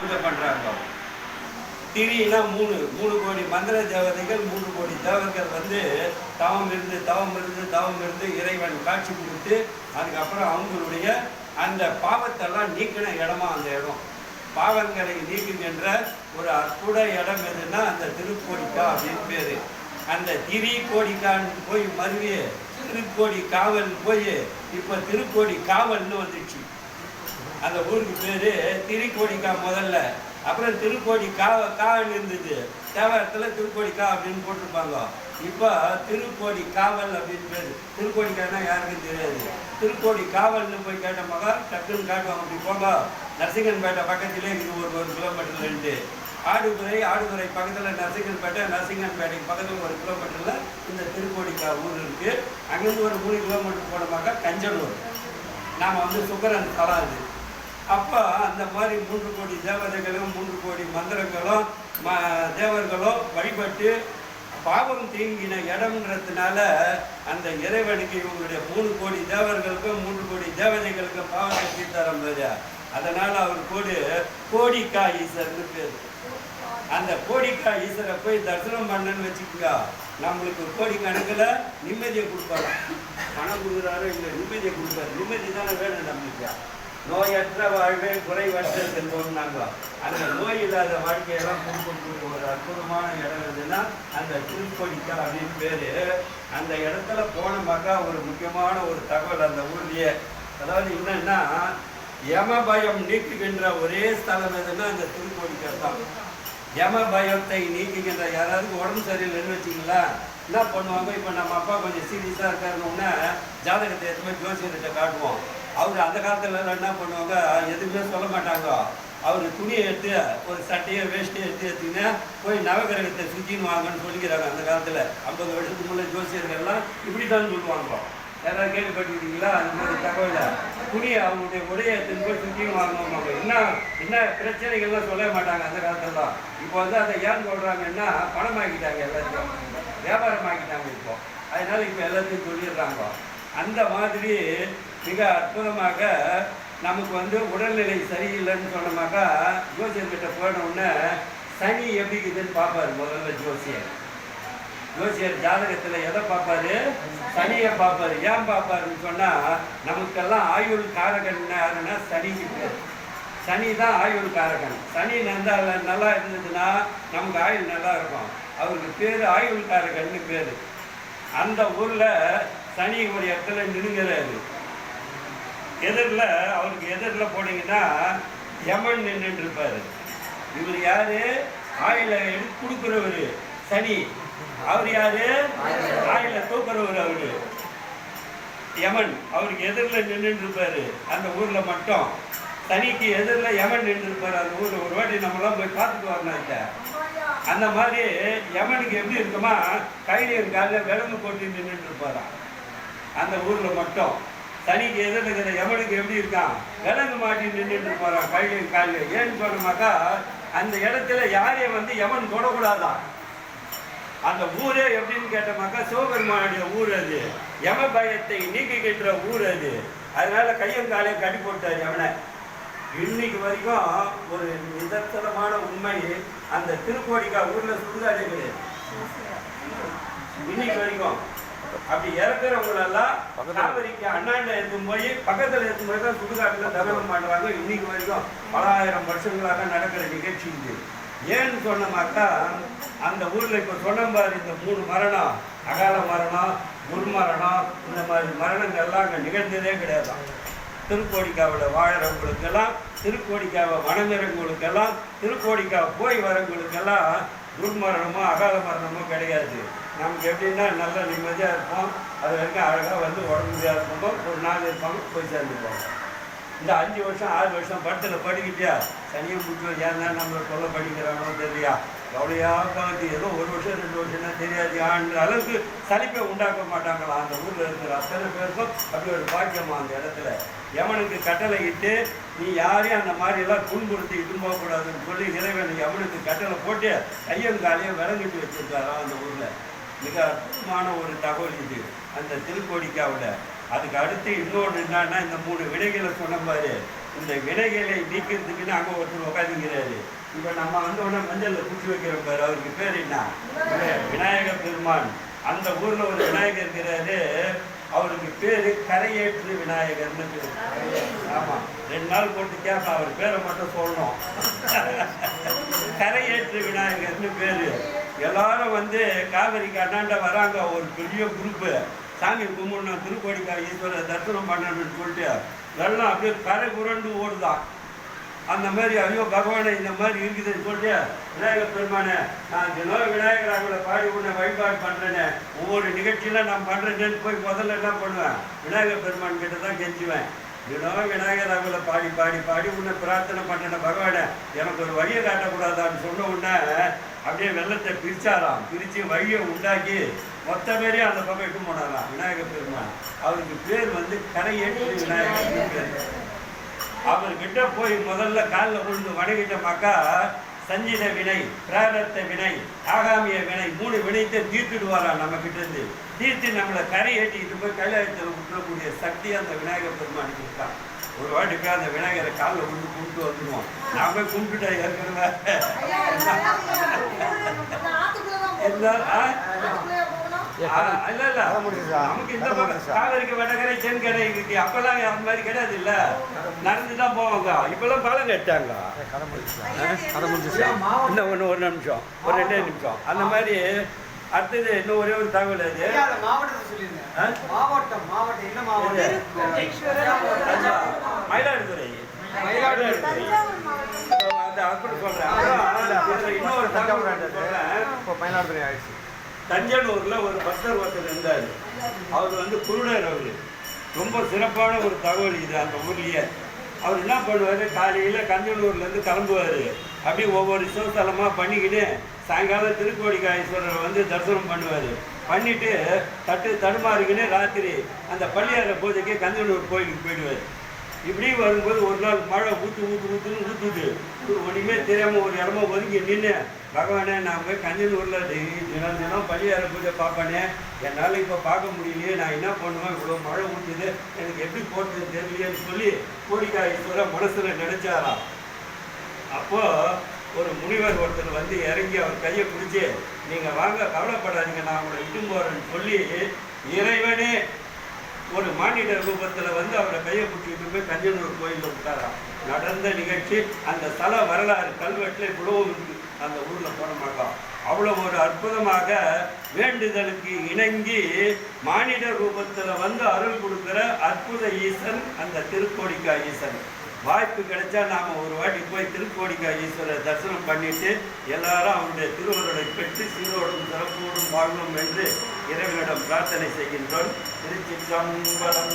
பூஜை பண்ணுறாங்க. திரினா மூணு கோடி மந்திர தேவதைகள், 3 கோடி தேவர்கள் வந்து தவம் இருந்து இறைவன் காட்சி கொடுத்து அதுக்கப்புறம் அவங்களுடைய அந்த பாவத்தெல்லாம் நீக்கின இடமா அந்த இடம். பாவங்களை நீக்குகின்ற ஒரு அற்புத இடம் எதுன்னா அந்த திருக்கோடிக்கா அப்படின்னு பேர். அந்த திரிகோடிக்கான்னு போய் மறுவி திருக்கோடி காவல் போய் இப்போ திருக்கோடி காவல்னு வந்துடுச்சு. அந்த ஊருக்கு பேர் திரிகோடிக்கா முதல்ல, அப்புறம் திருக்கோடி காவல் இருந்தது. தேவாரத்தில் திருக்கோடிக்கா அப்படின்னு போட்டிருப்பாங்க. இப்போ திருக்கோடி காவல் அப்படின்னு பேர். திருக்கோடிக்கானா யாருக்கும் தெரியாது. திருக்கோடி காவல்னு போய் கேட்டமாக டக்குன்னு காட்டுவாங்க. அப்படி போங்க, நரசிங்கன்பேட்டை பக்கத்திலே இது ஒரு கிலோமீட்டர் ரெண்டு. ஆடுதுறை பக்கத்தில் நரசிங்கன்பேட்டைக்கு பக்கத்தில் 1 கிலோமீட்டரில் இந்த திருக்கோடிக்கா ஊர் இருக்குது. அங்கேருந்து ஒரு 3 கிலோமீட்டர் போனோமாக்கா கஞ்சனூர். நாம் வந்து சுக்கரன் தலம் அது. அப்போ அந்த மாதிரி 3 கோடி தேவதைகளும் 3 கோடி மந்திரங்களும் தேவர்களும் வழிபட்டு பாவம் தீங்கின இடம்ன்றதுனால அந்த இறைவனுக்கு இவங்களுடைய 3 கோடி தேவர்களுக்கும் 3 கோடி தேவதைகளுக்கும் பாவத்தை தீர்த்தாரம். அதனால் அவர் கோடிக்கா ஈஸ்வரன்னு பேர். அந்த கோடிக்கா ஈஸ்வரை போய் தரிசனம் பண்ணன்னு வச்சுக்கோங்க, நம்மளுக்கு கோடிக்கணக்கில் நிம்மதியை கொடுப்பாரு. பணம் கொடுக்குறாரோ இல்லை, நிம்மதியை கொடுப்பாரு. நிம்மதி தானே வேணும் நம்மளுக்கு. நோயற்ற வாழ்வே குறைவற்ற செல்வம். நாங்கள் அந்த நோய் இல்லாத வாழ்க்கையெல்லாம் கொடுக்கக்கூடிய ஒரு அற்புதமான இடம் எதுன்னா அந்த திருக்கோடிக்கா அப்படின்னு பேர். அந்த இடத்துல போனமாக்கா ஒரு முக்கியமான ஒரு தகவல் அந்த ஊர்லேயே. அதாவது என்னன்னா, யம பயம் நீக்குகின்ற ஒரே ஸ்தலம் எதுன்னா அந்த திருக்கோடிக்கா தான். யம பயத்தை நீக்குகின்ற யாராவது உடம்பு சரியில்லைன்னு வச்சிங்களா என்ன பண்ணுவாங்க, இப்போ நம்ம அப்பா கொஞ்சம் சீரியஸாக இருக்காருன்னா ஜாதகத்தை எதுவுமே ஜோசியர்கிட்ட காட்டுவோம். அவர் அந்த காலத்துல என்ன பண்ணுவாங்க, எதுவுமே சொல்ல மாட்டாங்க. அவர் துணியை எடுத்து ஒரு சட்டையை வேஷ்டியை எடுத்துன்னா போய் நவகிரகத்தை சுற்றின்னு வாங்கன்னு சொல்லிக்கிறாங்க. அந்த காலத்தில் 50 வருஷத்துக்கு முன்னே ஜோசியர்கள்லாம் இப்படி தான் சொல்லுவாங்க. யாராவது கேள்விப்பட்டிருக்கீங்களா? அந்த மாதிரி தகவலை துணியை அவங்களுடைய உடையை எடுத்துன்னு போய் சுற்றின்னு வாங்குவாங்க. என்ன பிரச்சனைகள்லாம் சொல்ல மாட்டாங்க அந்த காலத்தில் தான். இப்போ வந்து அதை ஏன் சொல்கிறாங்கன்னா, பணமாக்கிட்டாங்க, எல்லாத்தையும் வியாபாரமாக்கிட்டாங்க இப்போ. அதனால இப்போ எல்லாத்தையும் சொல்லிடுறாங்க. அந்த மாதிரி மிக அற்புதமாக நமக்கு வந்து உடல்நிலை சரியில்லைன்னு சொன்னோமாக்கா ஜோசியர்கிட்ட போனவுடனே சனி எப்படி இருக்குதுன்னு பார்ப்பார். முதல்ல ஜோசியர் ஜாதகத்தில் எதை பார்ப்பாரு? சனியை பார்ப்பார். ஏன் பார்ப்பாருன்னு சொன்னால், நமக்கெல்லாம் ஆயுள் காரகன் யாருன்னா சனிக்கு பேர். சனி தான் ஆயுள் காரகன். சனி நல்லா இருந்ததுன்னா நமக்கு ஆயுள் நல்லா இருக்கும். அவருக்கு பேர் ஆயுள் காரகன்னு பேர். அந்த ஊரில் சனி ஒரு இடத்துல நின்றுங்கிறாரு. அவருக்கு எதிரில் போனீங்கன்னா யமன் நின்றுட்டு இருப்பார். இவர் யாரு? ஆயில எடுத்து கொடுக்குறவர் சனி. அவர் யாரு? ஆயில தூக்குறவர் அவரு யமன். அவருக்கு எதிரில் நின்றுட்டு இருப்பாரு. அந்த ஊரில் மட்டும் சனிக்கு எதிரில் யமன் நின்று இருப்பார். அந்த ஊரில் ஒரு வாட்டி நம்மளாம் போய் பார்த்துட்டு வரணும். அந்த மாதிரி யமனுக்கு எப்படி இருக்குமா, கையிலையும் காலில் விலங்கு போட்டு நின்றுட்டு இருப்பாராம். அந்த ஊரில் மட்டும் சனிக்கு எதிர்க்கிற யமனுக்கு எப்படி இருக்கான், விலங்கு மாட்டி நின்றுட்டு இருப்பாரான் கையிலையும் காலில். ஏன்னு சொன்னமாக்கா, அந்த இடத்துல யாரையும் வந்து யமன் தொடக்கூடாதான். அந்த ஊரே எப்படின்னு கேட்டமாக்கா, சிவபெருமானுடைய ஊர் அது. யம பயத்தை நீக்குகின்ற ஊர் அது. அதனால கையும் காலையும் கட்டி போட்டார் யமனை. இன்னைக்கு வரைக்கும் ஒரு நிதர்சனமான உண்மை, அந்த திருக்கோடிக்கா ஊரில் சுடுகாடு கிடையாது. இன்னைக்கு வரைக்கும் அப்படி இறக்குறவங்களெல்லாம் காவிரிக்கு அண்ணாண்ட எடுத்தும் போய் பக்கத்தில் எடுத்தும் போய் தான் சுடுகாட்டில் தகவல் பண்ணுறாங்க. இன்னைக்கு வரைக்கும் பல ஆயிரம் வருஷங்களாக நடக்கிற நிகழ்ச்சி இது. ஏன்னு சொன்னமாக்கா, அந்த ஊரில் இப்போ சொன்னபாரு இந்த 3 மரணம், அகால மரணம், துர்மரணம், இந்த மாதிரி மரணங்கள்லாம் அங்கே நிகழ்ந்ததே கிடையாது. திருக்கோடிக்காவில் வாழறவங்களுக்கெல்லாம், திருக்கோடிக்காவை வணங்குறவங்களுக்கெல்லாம், திருக்கோடிக்காவை போய் வரவங்களுக்கெல்லாம் துர்மரணமோ அகால மரணமோ கிடையாது. நமக்கு எப்படின்னா நல்ல நிம்மதியாக இருப்போம். அது வரைக்கும் அழகாக வந்து உடம்பு முடியாது இருக்கும்போது ஒரு நாள் இருப்பாங்க, போய் சேர்ந்துருப்பாங்க. இந்த 5 வருஷம் 6 வருஷம் படத்தில் படிக்கிட்டியா, தனியாக முடிச்சு ஏன் தான் நம்மளை சொல்ல படிக்கிறாங்களோ தெரியலையா, எவ்வளோயா பார்த்து ஏதோ 1 வருஷம் 2 வருஷம்னா தெரியாதுன்ற அளவுக்கு சலிப்பை உண்டாக்க மாட்டாங்களா அந்த ஊரில் இருக்கிற அத்தனை பேருக்கும். அப்படி ஒரு பாக்கியமா அந்த இடத்துல யமனுக்கு கட்டளை இட்டு, நீ யாரையும் அந்த மாதிரியெல்லாம் துன்புறுத்திக்கிட்டு போகக்கூடாதுன்னு சொல்லி இறைவன் யமனுக்கு கட்டளை போட்டு கையும் காலையும் விளங்கிட்டு வச்சுருக்காரா அந்த ஊரில். மிக அற்புதமான ஒரு தகவல் இது அந்த திருக்கோடிக்காவில். அதுக்கு அடுத்து இன்னொன்று என்னன்னா, இந்த 3 வினைகளை சொன்ன பாரு, இந்த வினைகளை நீக்கிறதுக்குன்னு அங்கே ஒருத்தர் உட்காந்துங்கிறாரு. இப்போ நம்ம வந்து உடனே மஞ்சளில் குச்சி வைக்கிறோம் பேர், அவருக்கு பேர் என்ன? விநாயக பெருமான். அந்த ஊரில் ஒரு விநாயகர் இருக்கிறாரு, அவருக்கு பேர் கரையேற்று விநாயகர்னு பேர். ஆமாம், 2 நாள் போட்டு கேட்பேன், அவர் பேரை மட்டும் சொல்லணும். கரையேற்று விநாயகர்னு பேர். எல்லாரும் வந்து காவிரிக்கு அண்ணாண்ட வராங்க, ஒரு பெரிய குரூப்பு. சாமி கும்பிடணும், திருக்கோடிக்காய் ஈஸ்வரர் தரிசனம் பண்ணணும்னு சொல்லிட்டு வெள்ளம் அப்படியே கரை புரண்டு ஓடுதான். அந்த மாதிரி ஐயோ பகவானை இந்த மாதிரி இருக்குதுன்னு சொல்லிட்டு, விநாயகர் பெருமானே நான் தினம் விநாயகர் அவங்கள பாடி உன்னை வழிபாடு பண்ணுறேன்னு, ஒவ்வொரு நிகழ்ச்சியில் நான் பண்ணுறேன்னு போய் முதல்ல என்ன பண்ணுவேன், விநாயகர் பெருமான் கிட்ட தான் கெஞ்சுவேன். தினம் விநாயகர் அவங்கள பாடி பாடி பாடி உன்னை பிரார்த்தனை பண்ணுறேன், பகவானை எனக்கு ஒரு வழியை காட்டக்கூடாதான்னு சொன்ன உடனே அப்படியே வெள்ளத்தை பிரிச்சாராம். பிரித்து வழியை உண்டாக்கி மொத்த பேரையும் அந்த பக்கம் இட்டு போனாராம் விநாயகர் பெருமான். அவருக்கு பேர் வந்து கரையேற்று விநாயகர் பேர். அவர்கிட்ட போய் முதல்ல காலில் விழுந்து வணங்கிட்டமாக்கா சஞ்சித வினை, பிராரத்த வினை, ஆகாமிய வினை 3 வினைத்தை தீர்த்துடுவாராம். நம்ம கிட்ட இருந்து தீர்த்து நம்மளை கரை ஏற்றிக்கிட்டு போய் கைலாயத்தில் விட்டுறக்கூடிய சக்தி அந்த விநாயகர் பெருமானுக்கு இருக்கான். ஒரு வாட்டி போய் அந்த விநாயகரை காலில் விழுந்து கும்பிட்டு வந்துடுவோம். நாம கும்பிட்டுட்டா ஏற்கனவே நமக்கு இந்த பக்கம் காவிரிக்கு வடகரை தென்கரை இருக்கு. அப்பெல்லாம் அந்த மாதிரி கிடையாது, இல்ல நடந்துதான் போவாங்க. இப்பெல்லாம் பாலம் கட்டாங்க. இன்னும் ஒரு நிமிஷம், ஒரு 2 நிமிஷம் அந்த மாதிரி. அடுத்தது இன்னும் ஒரே ஒரு தகவல், அது மயிலாடுதுறை. இன்னொரு தகவல் மயிலாடுதுறை ஆயிடுச்சு. தஞ்சாவூர்ல ஒரு பக்தர் ஒருத்தர் இருந்தார். அவர் வந்து குருடர். அவர் ரொம்ப சிறப்பான ஒரு தகவல் இது. அந்த ஊர்லேயே அவர் என்ன பண்ணுவார், காலையில் கஞ்சனூர்லேருந்து கிளம்புவார். அப்படியே ஒவ்வொரு சிவஸ்தலமாக பண்ணிக்கிட்டு சாயங்காலம் திருக்கோடிக்காயீஸ்வரரை வந்து தரிசனம் பண்ணுவார். பண்ணிவிட்டு தடுமாறிக்கின்னு ராத்திரி அந்த பள்ளியார பூஜைக்கு கஞ்சனூர் கோயிலுக்கு போயிடுவார். இப்படி வரும்போது ஒரு நாள் மழை ஊற்றுன்னு ஊற்றுது. ஒன்றுமே தெரியாமல் ஒரு இடமா ஒதுங்கி நின்று, பகவானே நான் போய் கஞ்சனூரில் தினம் பள்ளியார பூஜை பார்ப்பேனே, என்னால் இப்போ பார்க்க முடியலையே, நான் என்ன பண்ணுவேன், இவ்வளோ மழை ஊற்றுது, எனக்கு எப்படி போட்டது தெரியலையேன்னு சொல்லி கோடிக்காயீஸ்வரர் மனசில் நினைச்சாராம். அப்போது ஒரு முனிவர் ஒருத்தர் வந்து இறங்கி அவர் கையை பிடிச்சி, நீங்கள் வாங்க கவலைப்படாதீங்க, நான் உங்களை இட்டு போகிறேன்னு சொல்லி இறைவனே ஒரு மானிட ரூபத்தில் வந்து அவரை கையை பிடிச்சிட்டு போய் கஞ்சனூர் கோயிலில் விட்டாராம். நடந்த நிகழ்ச்சி. அந்த ஸ்தல வரலாறு கல்வெட்டில் இவ்வளவு இருக்குது. அந்த ஊரில் போன மாட்டோம். அவ்வளோ ஒரு அற்புதமாக வேண்டுதலுக்கு இணங்கி மானிட ரூபத்தில் வந்து அருள் கொடுக்குற அற்புத ஈசன் அந்த திருக்கோடிக்காய் ஈசன். வாய்ப்பு கிடைச்சா நாம் ஒரு வாட்டி போய் திருக்கோடிக்காய் ஈஸ்வரர் தரிசனம் பண்ணிட்டு எல்லாரும் அவருடைய திருவருளை பெற்று சீரோடும் சிறப்போடும் வாழணும் என்று இறைவனிடம் பிரார்த்தனை செய்கின்றோம். திருச்சிற்றம்பலம்.